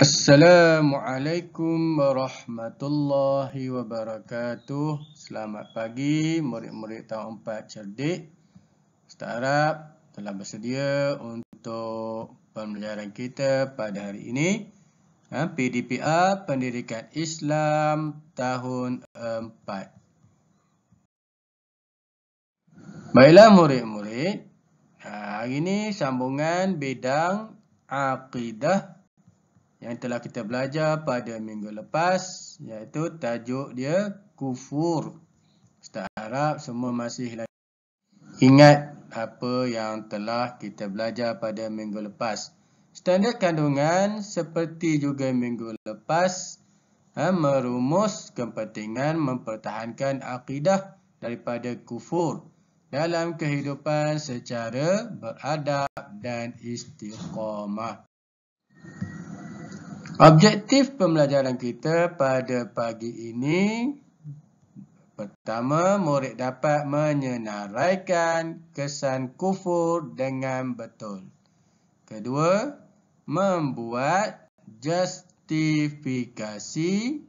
Assalamualaikum warahmatullahi wabarakatuh. Selamat pagi murid-murid tahun 4 cerdik. Ustaz harap telah bersedia untuk pembelajaran kita pada hari ini. PDPA Pendidikan Islam tahun 4. Baiklah murid-murid. Hari ini sambungan bidang akidah yang telah kita belajar pada minggu lepas, iaitu tajuk dia kufur. Ustaz harap semua masih lagi ingat apa yang telah kita belajar pada minggu lepas. Standard kandungan seperti juga minggu lepas, merumus kepentingan mempertahankan akidah daripada kufur dalam kehidupan secara beradab dan istiqamah. Objektif pembelajaran kita pada pagi ini, pertama, murid dapat menyenaraikan kesan kufur dengan betul. Kedua, membuat justifikasi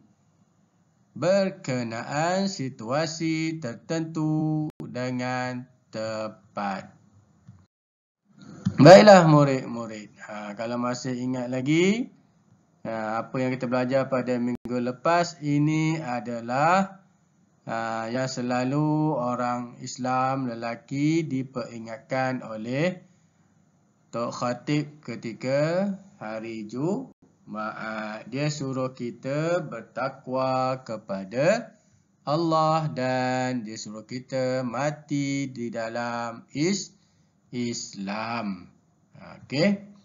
berkenaan situasi tertentu dengan tepat. Baiklah murid-murid, kalau masih ingat lagi, apa yang kita belajar pada minggu lepas ini adalah yang selalu orang Islam lelaki diperingatkan oleh Tok Khatib ketika hari Jumaat. Dia suruh kita bertakwa kepada Allah dan dia suruh kita mati di dalam Islam. Okey.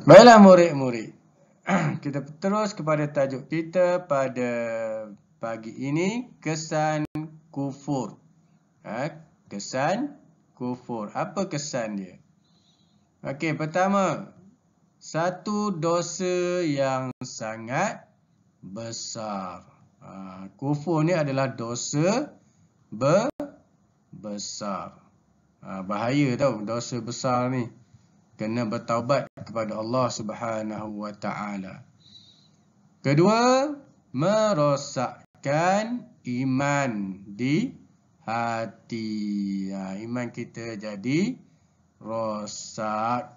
Baiklah murid-murid, kita terus kepada tajuk kita pada pagi ini, kesan kufur. Kesan kufur. Apa kesan dia? Okey, pertama, satu dosa yang sangat besar. Kufur ni adalah dosa besar. Bahaya tau dosa besar ni. Kena bertaubat kepada Allah Subhanahu wa taala. Kedua, merosakkan iman di hati. Iman kita jadi rosak.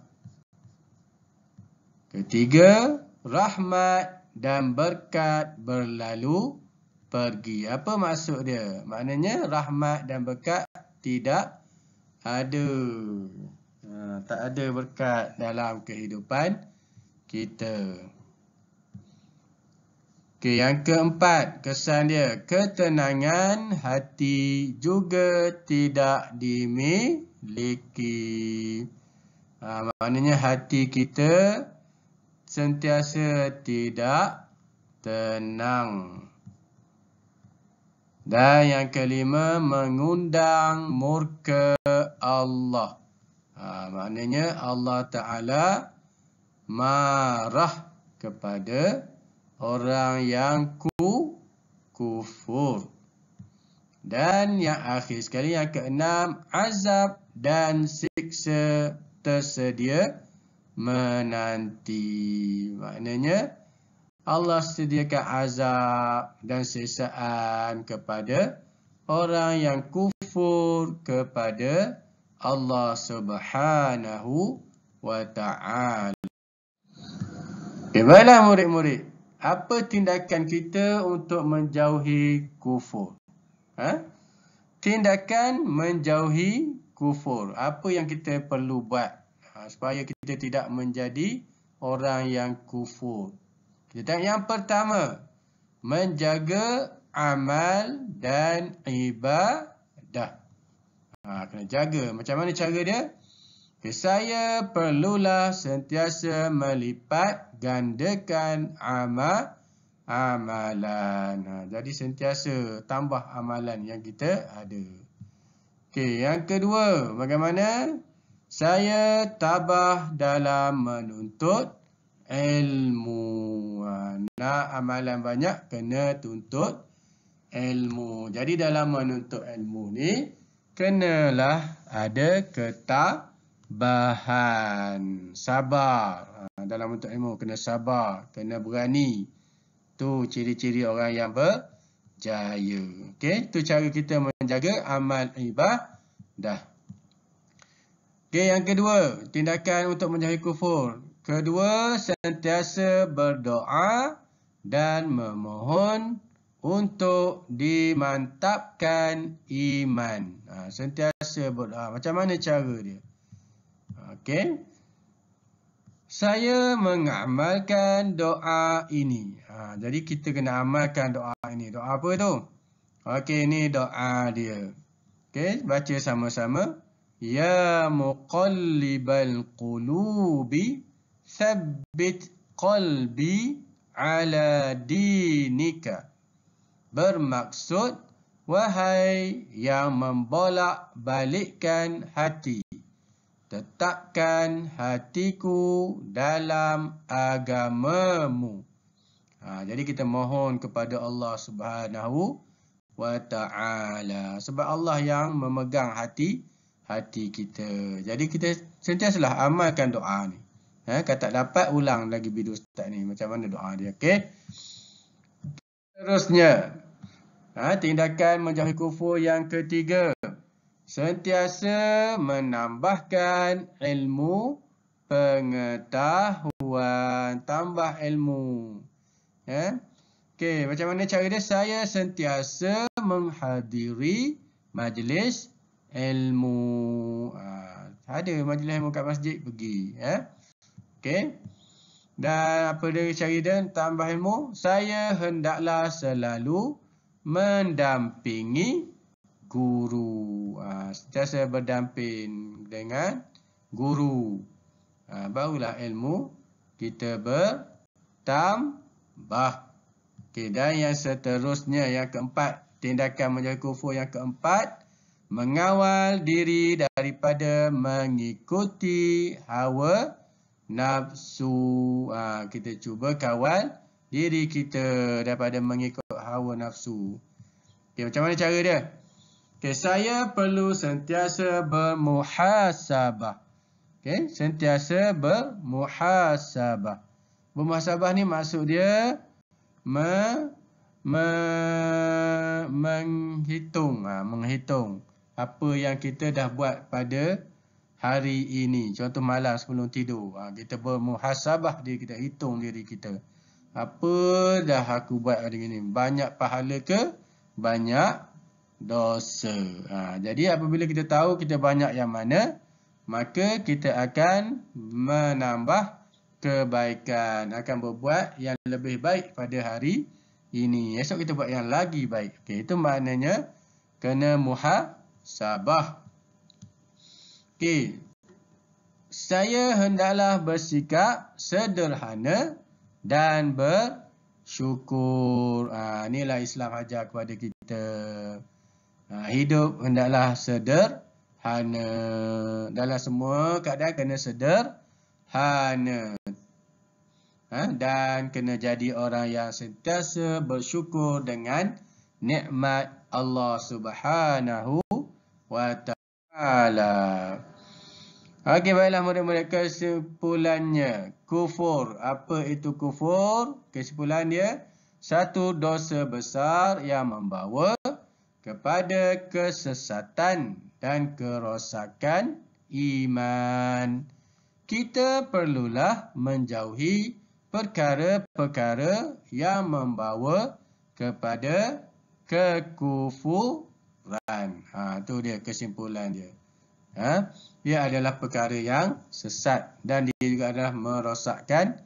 Ketiga, rahmat dan berkat berlalu pergi. Apa maksud dia? Maknanya rahmat dan berkat tidak ada. Tak ada berkat dalam kehidupan kita. Okey, yang keempat, kesan dia, ketenangan hati juga tidak dimiliki. Maknanya hati kita sentiasa tidak tenang. Dan yang kelima, mengundang murka Allah. Maknanya Allah Ta'ala marah kepada orang yang kufur. Dan yang akhir sekali, yang keenam, azab dan siksa tersedia menanti. Maknanya Allah sediakan azab dan siksaan kepada orang yang kufur kepada Allah Subhanahu wa ta'ala. Baiklah murid-murid, apa tindakan kita untuk menjauhi kufur? Tindakan menjauhi kufur. Apa yang kita perlu buat supaya kita tidak menjadi orang yang kufur? Yang pertama, menjaga amal dan ibadah. Kena jaga. Macam mana cara dia? Saya perlulah sentiasa melipat gandakan amalan. Jadi sentiasa tambah amalan yang kita ada. Okey, yang kedua, bagaimana? Saya tabah dalam menuntut ilmu. Nak amalan banyak, kena tuntut ilmu. Jadi dalam menuntut ilmu ni, kenalah ada bahan. Sabar. Dalam bentuk ilmu kena sabar, kena berani. Tu ciri-ciri orang yang berjaya. Okey, tu cara kita menjaga amal ibadah. Okey, yang kedua, tindakan untuk menjauhi kufur. Kedua, sentiasa berdoa dan memohon untuk dimantapkan iman. Sentiasa berdoa. Macam mana cara dia? Okey. Saya mengamalkan doa ini. Jadi kita kena amalkan doa ini. Doa apa tu? Okey, ini doa dia. Okey, baca sama-sama. Ya muqallibal qulubi, thabbit qalbi ala dinika. Bermaksud, wahai yang membolak-balikkan hati, tetapkan hatiku dalam agamamu. Jadi kita mohon kepada Allah Subhanahu wa Ta'ala. Sebab Allah yang memegang hati kita. Jadi kita sentiasalah amalkan doa ni. Kalau tak dapat, ulang lagi video Ustaz ni. Macam mana doa dia. Okey. Terusnya, tindakan menjauhi kufur yang ketiga. Sentiasa menambahkan ilmu pengetahuan. Tambah ilmu. Okey, macam mana cara dia? Saya sentiasa menghadiri majlis ilmu. Ada majlis ilmu kat masjid, pergi. Okey. Dan apa dia cara dia tambah ilmu? Saya hendaklah selalu mendampingi guru. Sentiasa berdamping dengan guru. Barulah ilmu kita bertambah. Okey, dan yang seterusnya, yang keempat, tindakan menjauhi kufur yang keempat, mengawal diri daripada mengikuti hawa nafsu. Kita cuba kawal diri kita daripada mengikut hawa nafsu. Okey, macam mana cara dia? Okey, saya perlu sentiasa bermuhasabah. Okey, sentiasa bermuhasabah. Bermuhasabah ni maksud dia menghitung apa yang kita dah buat pada hari ini. Contoh malam sebelum tidur, kita bermuhasabah diri kita, hitung diri kita. Apa dah aku buat hari ini? Banyak pahala ke banyak dosa? Jadi apabila kita tahu kita banyak yang mana, maka kita akan menambah kebaikan, akan berbuat yang lebih baik pada hari ini. Esok kita buat yang lagi baik. Okey, itu maknanya kena muhasabah. Okey. Saya hendaklah bersikap sederhana dan bersyukur. Inilah Islam ajar kepada kita. Hidup hendaklah sederhana. Dalam semua keadaan kena sederhana. Dan kena jadi orang yang sentiasa bersyukur dengan nikmat Allah Subhanahu wa Ta'ala. Okey, baiklah murid-murid, kesimpulannya. Kufur. Apa itu kufur? Kesimpulan dia, satu dosa besar yang membawa kepada kesesatan dan kerosakan iman. Kita perlulah menjauhi perkara-perkara yang membawa kepada kekufuran. Itu dia kesimpulan dia. Dia adalah perkara yang sesat dan dia juga adalah merosakkan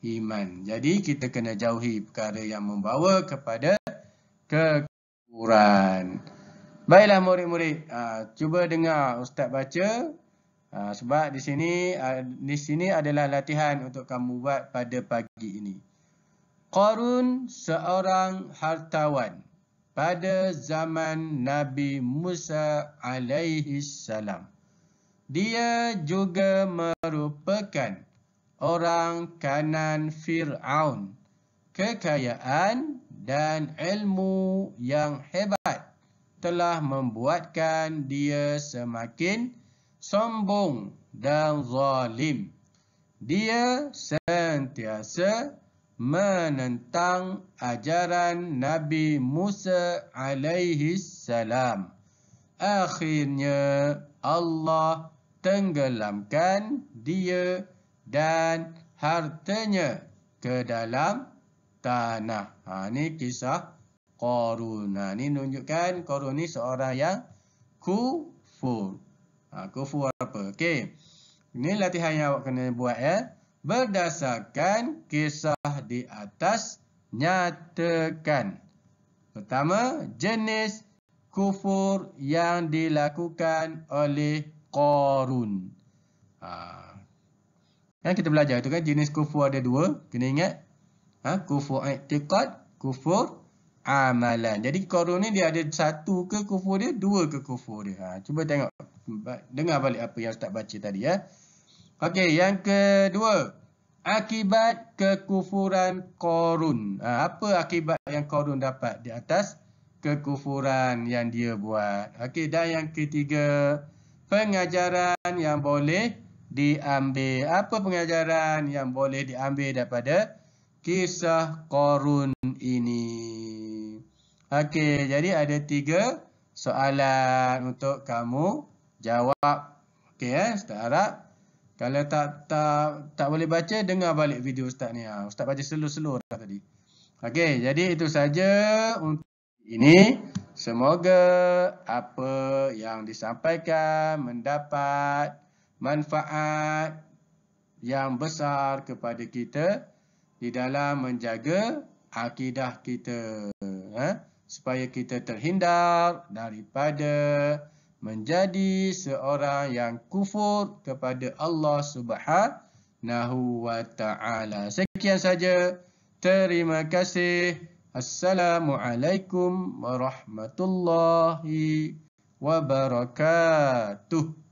iman. Jadi kita kena jauhi perkara yang membawa kepada kekufuran. Baiklah murid-murid, cuba dengar Ustaz baca. Sebab di sini adalah latihan untuk kamu buat pada pagi ini. Qarun seorang hartawan pada zaman Nabi Musa alaihi salam. Dia juga merupakan orang kanan Fir'aun. Kekayaan dan ilmu yang hebat telah membuatkan dia semakin sombong dan zalim. Dia sentiasa menentang ajaran Nabi Musa alaihi salam. Akhirnya Allah tenggelamkan dia dan hartanya ke dalam tanah. Ini kisah Qarun. Ini menunjukkan Qarun ni seorang yang kufur. Kufur apa? Okey. Ini latihan yang awak kena buat ya. Berdasarkan kisah di atas, nyatakan. Pertama, jenis kufur yang dilakukan oleh Qarun. Yang kita belajar tu kan jenis kufur ada dua. Kena ingat. Kufur i'tiqad, kufur amalan. Jadi Qarun ni dia ada satu ke kufur dia, dua ke kufur dia. Cuba tengok. Dengar balik apa yang Ustaz baca tadi ya. Okey, yang kedua, akibat kekufuran Qarun. Apa akibat yang Qarun dapat di atas kekufuran yang dia buat? Okey, dan yang ketiga, pengajaran yang boleh diambil. Apa pengajaran yang boleh diambil daripada kisah Qarun ini? Okey, jadi ada 3 soalan untuk kamu jawab. Okey Ustaz harap kalau tak boleh baca, dengar balik video Ustaz ni. Ustaz baca slow-slow dah tadi. Okey, jadi itu saja untuk ini. Semoga apa yang disampaikan mendapat manfaat yang besar kepada kita di dalam menjaga akidah kita. Supaya kita terhindar daripada menjadi seorang yang kufur kepada Allah Subhanahu wa ta'ala. Sekian saja. Terima kasih. Assalamualaikum warahmatullahi wabarakatuh.